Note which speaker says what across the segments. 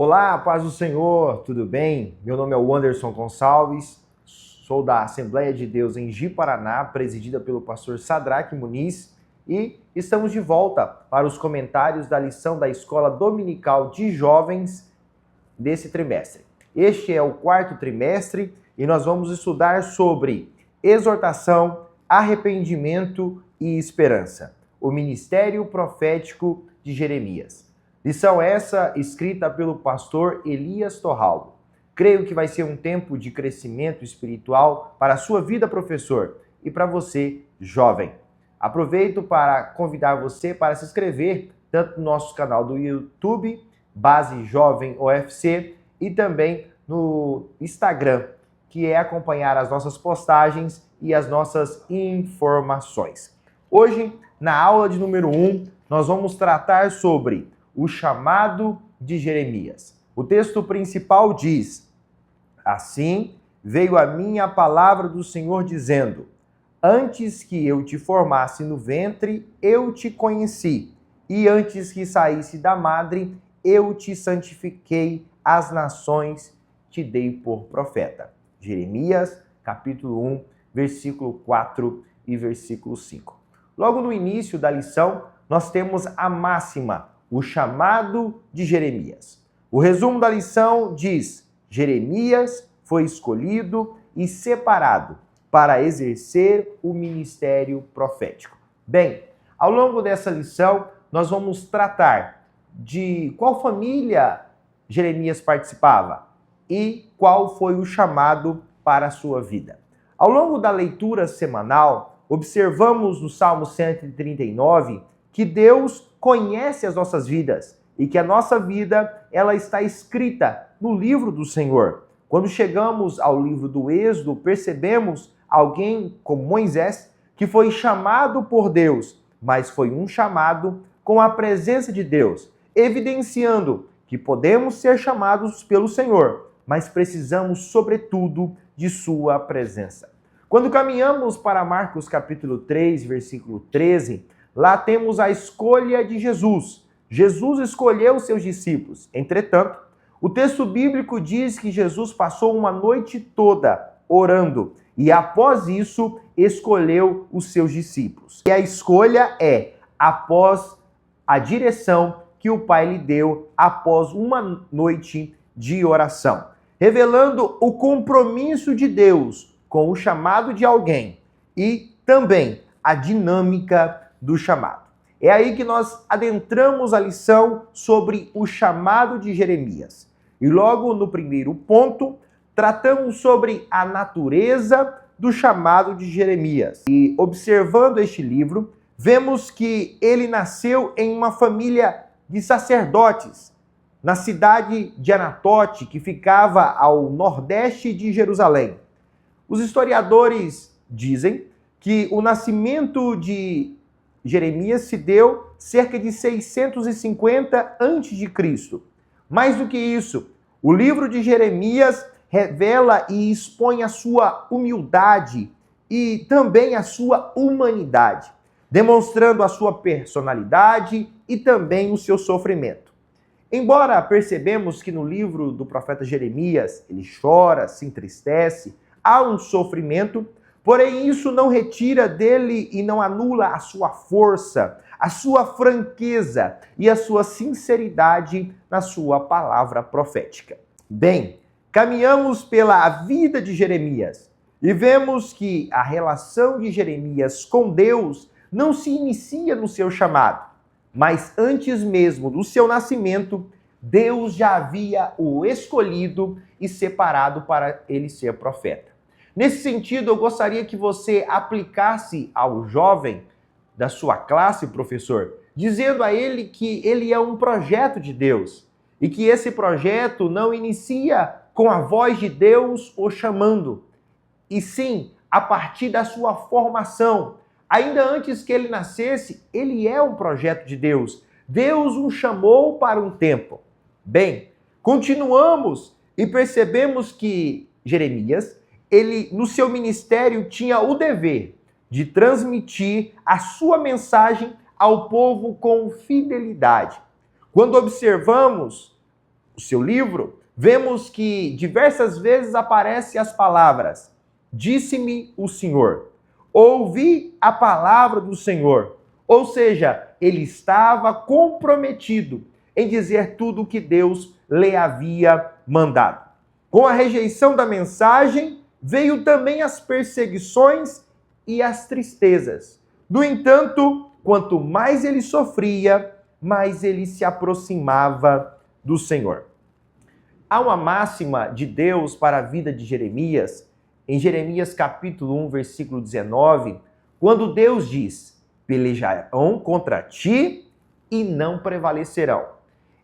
Speaker 1: Olá, paz do Senhor, tudo bem? Meu nome é Wanderson Gonçalves, sou da Assembleia de Deus em Ji-Paraná, presidida pelo pastor Sadraque Muniz, e estamos de volta para os comentários da lição da Escola Dominical de Jovens desse trimestre. Este é o quarto trimestre e nós vamos estudar sobre exortação, arrependimento e esperança, o ministério profético de Jeremias. Lição essa escrita pelo pastor Elias Torralbo. Creio que vai ser um tempo de crescimento espiritual para a sua vida, professor, e para você, jovem. Aproveito para convidar você para se inscrever tanto no nosso canal do YouTube, Base Jovem OFC, e também no Instagram, que é acompanhar as nossas postagens e as nossas informações. Hoje, na aula de número 1, nós vamos tratar sobre o chamado de Jeremias. O texto principal diz: assim veio a mim a palavra do Senhor dizendo: antes que eu te formasse no ventre, eu te conheci, e antes que saísse da madre, eu te santifiquei, as nações te dei por profeta. Jeremias, capítulo 1, versículo 4 e versículo 5. Logo no início da lição, nós temos a máxima, o chamado de Jeremias. O resumo da lição diz: Jeremias foi escolhido e separado para exercer o ministério profético. Bem, ao longo dessa lição, nós vamos tratar de qual família Jeremias participava e qual foi o chamado para a sua vida. Ao longo da leitura semanal, observamos no Salmo 139 que Deus conhece as nossas vidas e que a nossa vida ela está escrita no livro do Senhor. Quando chegamos ao livro do Êxodo, percebemos alguém como Moisés que foi chamado por Deus, mas foi um chamado com a presença de Deus, evidenciando que podemos ser chamados pelo Senhor, mas precisamos, sobretudo, de sua presença. Quando caminhamos para Marcos capítulo 3, versículo 13, lá temos a escolha de Jesus. Jesus escolheu seus discípulos. Entretanto, o texto bíblico diz que Jesus passou uma noite toda orando e após isso escolheu os seus discípulos. E a escolha é após a direção que o Pai lhe deu após uma noite de oração, revelando o compromisso de Deus com o chamado de alguém e também a dinâmica do chamado. É aí que nós adentramos a lição sobre o chamado de Jeremias. E logo no primeiro ponto, tratamos sobre a natureza do chamado de Jeremias. E observando este livro, vemos que ele nasceu em uma família de sacerdotes, na cidade de Anatote, que ficava ao nordeste de Jerusalém. Os historiadores dizem que o nascimento de Jeremias se deu cerca de 650 a.C. Mais do que isso, o livro de Jeremias revela e expõe a sua humildade e também a sua humanidade, demonstrando a sua personalidade e também o seu sofrimento. Embora percebemos que no livro do profeta Jeremias ele chora, se entristece, há um sofrimento, porém isso não retira dele e não anula a sua força, a sua franqueza e a sua sinceridade na sua palavra profética. Bem, caminhamos pela vida de Jeremias e vemos que a relação de Jeremias com Deus não se inicia no seu chamado, mas antes mesmo do seu nascimento, Deus já havia o escolhido e separado para ele ser profeta. Nesse sentido, eu gostaria que você aplicasse ao jovem da sua classe, professor, dizendo a ele que ele é um projeto de Deus e que esse projeto não inicia com a voz de Deus o chamando, e sim a partir da sua formação. Ainda antes que ele nascesse, ele é um projeto de Deus. Deus o chamou para um tempo. Bem, continuamos e percebemos que Jeremias, ele no seu ministério tinha o dever de transmitir a sua mensagem ao povo com fidelidade. Quando observamos o seu livro, vemos que diversas vezes aparecem as palavras: disse-me o Senhor, ouvi a palavra do Senhor. Ou seja, ele estava comprometido em dizer tudo o que Deus lhe havia mandado. Com a rejeição da mensagem, veio também as perseguições e as tristezas. No entanto, quanto mais ele sofria, mais ele se aproximava do Senhor. Há uma máxima de Deus para a vida de Jeremias, em Jeremias capítulo 1, versículo 19, quando Deus diz: pelejarão contra ti e não prevalecerão.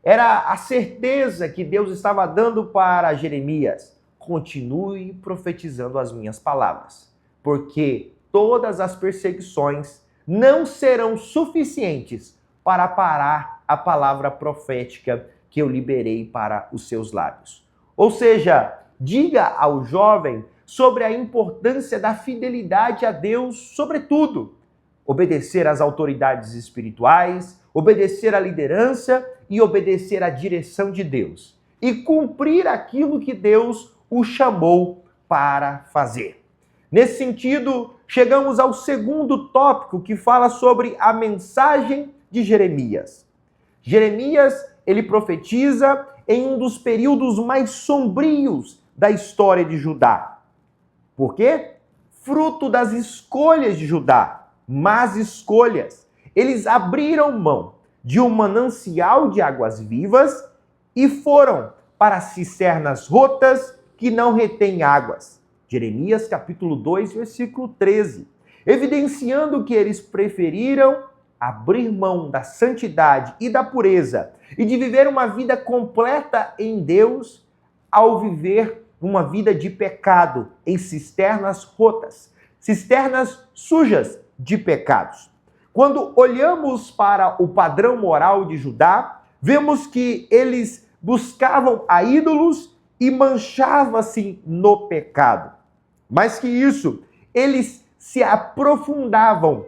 Speaker 1: Era a certeza que Deus estava dando para Jeremias: continue profetizando as minhas palavras, porque todas as perseguições não serão suficientes para parar a palavra profética que eu liberei para os seus lábios. Ou seja, diga ao jovem sobre a importância da fidelidade a Deus, sobretudo, obedecer às autoridades espirituais, obedecer à liderança e obedecer à direção de Deus, e cumprir aquilo que Deus o chamou para fazer. Nesse sentido, chegamos ao segundo tópico, que fala sobre a mensagem de Jeremias. Jeremias, ele profetiza em um dos períodos mais sombrios da história de Judá. Por quê? Fruto das escolhas de Judá, más escolhas. Eles abriram mão de um manancial de águas vivas e foram para cisternas rotas que não retêm águas. Jeremias capítulo 2, versículo 13. Evidenciando que eles preferiram abrir mão da santidade e da pureza e de viver uma vida completa em Deus ao viver uma vida de pecado em cisternas rotas, cisternas sujas de pecados. Quando olhamos para o padrão moral de Judá, vemos que eles buscavam a ídolos e manchavam-se no pecado. Mais que isso, eles se aprofundavam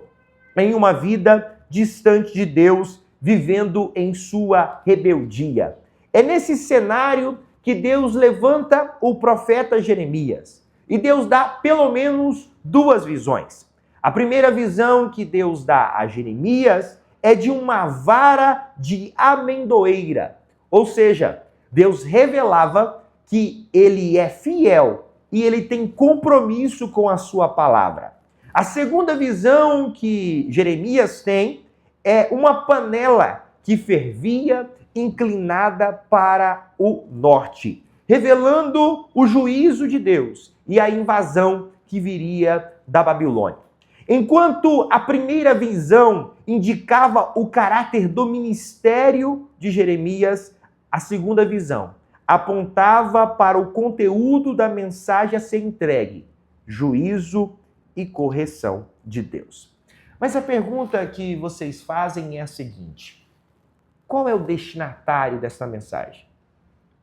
Speaker 1: em uma vida distante de Deus, vivendo em sua rebeldia. É nesse cenário que Deus levanta o profeta Jeremias. E Deus dá pelo menos duas visões. A primeira visão que Deus dá a Jeremias é de uma vara de amendoeira. Ou seja, Deus revelava que ele é fiel e ele tem compromisso com a sua palavra. A segunda visão que Jeremias tem é uma panela que fervia inclinada para o norte, revelando o juízo de Deus e a invasão que viria da Babilônia. Enquanto a primeira visão indicava o caráter do ministério de Jeremias, a segunda visão apontava para o conteúdo da mensagem a ser entregue: juízo e correção de Deus. Mas a pergunta que vocês fazem é a seguinte: qual é o destinatário dessa mensagem?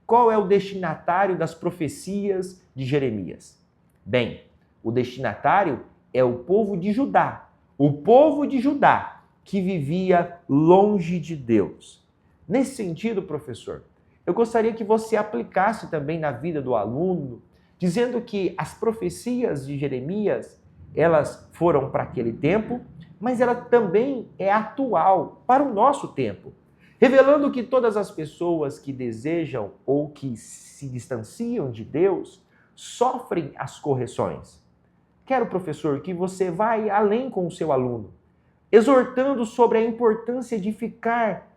Speaker 1: Qual é o destinatário das profecias de Jeremias? Bem, o destinatário é o povo de Judá. O povo de Judá que vivia longe de Deus. Nesse sentido, professor, eu gostaria que você aplicasse também na vida do aluno, dizendo que as profecias de Jeremias, elas foram para aquele tempo, mas ela também é atual para o nosso tempo, revelando que todas as pessoas que desejam ou que se distanciam de Deus sofrem as correções. Quero, professor, que você vá além com o seu aluno, exortando sobre a importância de ficar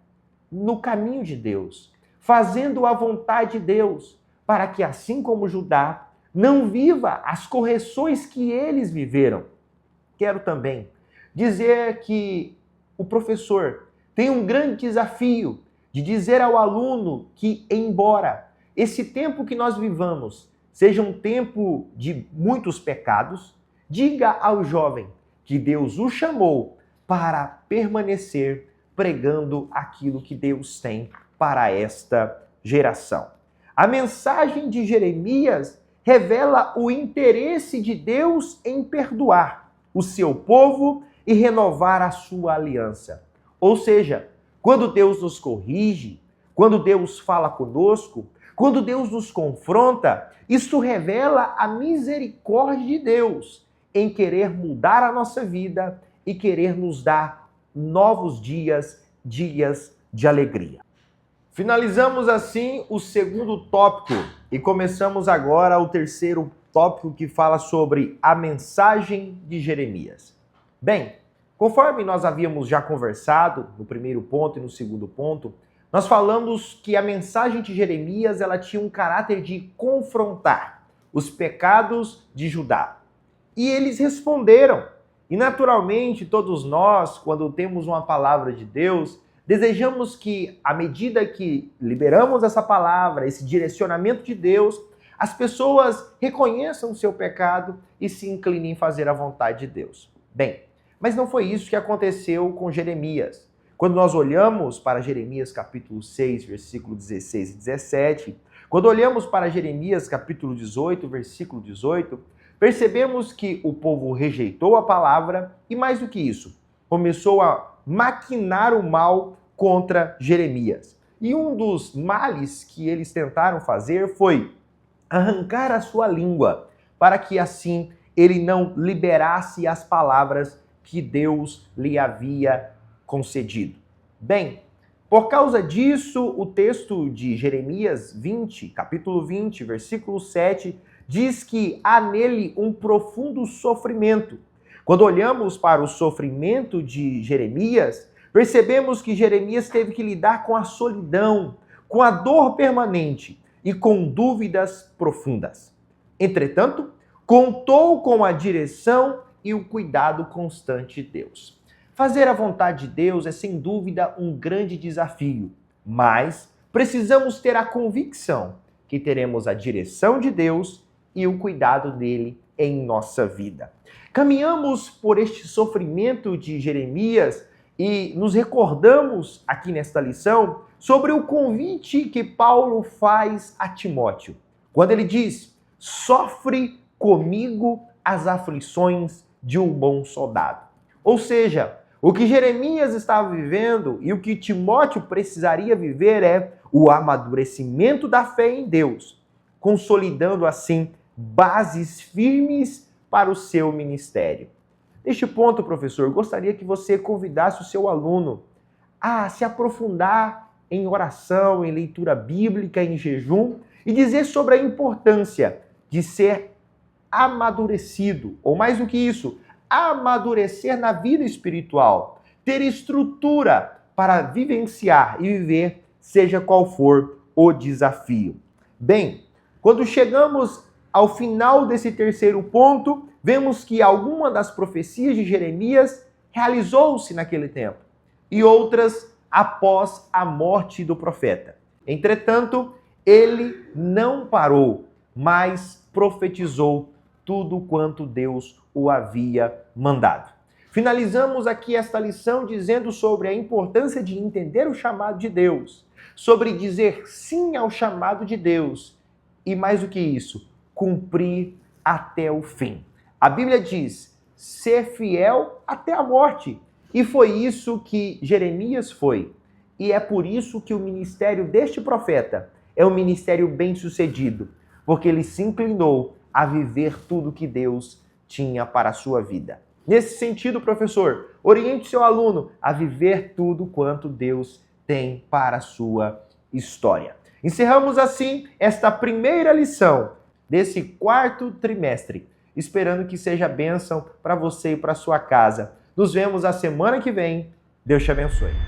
Speaker 1: no caminho de Deus, fazendo a vontade de Deus, para que, assim como Judá, não viva as correções que eles viveram. Quero também dizer que o professor tem um grande desafio de dizer ao aluno que, embora esse tempo que nós vivamos seja um tempo de muitos pecados, diga ao jovem que Deus o chamou para permanecer pregando aquilo que Deus tem para esta geração. A mensagem de Jeremias revela o interesse de Deus em perdoar o seu povo e renovar a sua aliança. Ou seja, quando Deus nos corrige, quando Deus fala conosco, quando Deus nos confronta, isso revela a misericórdia de Deus em querer mudar a nossa vida e querer nos dar novos dias, dias de alegria. Finalizamos assim o segundo tópico e começamos agora o terceiro tópico que fala sobre a mensagem de Jeremias. Bem, conforme nós havíamos já conversado no primeiro ponto e no segundo ponto, nós falamos que a mensagem de Jeremias ela tinha um caráter de confrontar os pecados de Judá. E eles responderam. E naturalmente, todos nós, quando temos uma palavra de Deus, desejamos que, à medida que liberamos essa palavra, esse direcionamento de Deus, as pessoas reconheçam o seu pecado e se inclinem em fazer a vontade de Deus. Bem, mas não foi isso que aconteceu com Jeremias. Quando nós olhamos para Jeremias capítulo 6, versículo 16 e 17, quando olhamos para Jeremias capítulo 18, versículo 18, percebemos que o povo rejeitou a palavra e, mais do que isso, começou a maquinar o mal contra Jeremias. E um dos males que eles tentaram fazer foi arrancar a sua língua, para que assim ele não liberasse as palavras que Deus lhe havia concedido. Bem, por causa disso, o texto de Jeremias 20, capítulo 20, versículo 7, diz que há nele um profundo sofrimento. Quando olhamos para o sofrimento de Jeremias, percebemos que Jeremias teve que lidar com a solidão, com a dor permanente e com dúvidas profundas. Entretanto, contou com a direção e o cuidado constante de Deus. Fazer a vontade de Deus é sem dúvida um grande desafio, mas precisamos ter a convicção que teremos a direção de Deus e o cuidado dele em nossa vida. Caminhamos por este sofrimento de Jeremias e nos recordamos aqui nesta lição sobre o convite que Paulo faz a Timóteo, quando ele diz: sofre comigo as aflições de um bom soldado. Ou seja, o que Jeremias estava vivendo e o que Timóteo precisaria viver é o amadurecimento da fé em Deus, consolidando assim bases firmes para o seu ministério. Neste ponto, professor, gostaria que você convidasse o seu aluno a se aprofundar em oração, em leitura bíblica, em jejum e dizer sobre a importância de ser amadurecido, ou mais do que isso, amadurecer na vida espiritual, ter estrutura para vivenciar e viver, seja qual for o desafio. Bem, quando chegamos ao final desse terceiro ponto, vemos que alguma das profecias de Jeremias realizou-se naquele tempo e outras após a morte do profeta. Entretanto, ele não parou, mas profetizou tudo quanto Deus o havia mandado. Finalizamos aqui esta lição dizendo sobre a importância de entender o chamado de Deus, sobre dizer sim ao chamado de Deus e, mais do que isso, cumprir até o fim. A Bíblia diz: ser fiel até a morte. E foi isso que Jeremias foi. E é por isso que o ministério deste profeta é um ministério bem-sucedido, porque ele se inclinou a viver tudo que Deus tinha para a sua vida. Nesse sentido, professor, oriente seu aluno a viver tudo quanto Deus tem para a sua história. Encerramos assim esta primeira lição desse quarto trimestre, esperando que seja bênção para você e para sua casa. Nos vemos a semana que vem. Deus te abençoe.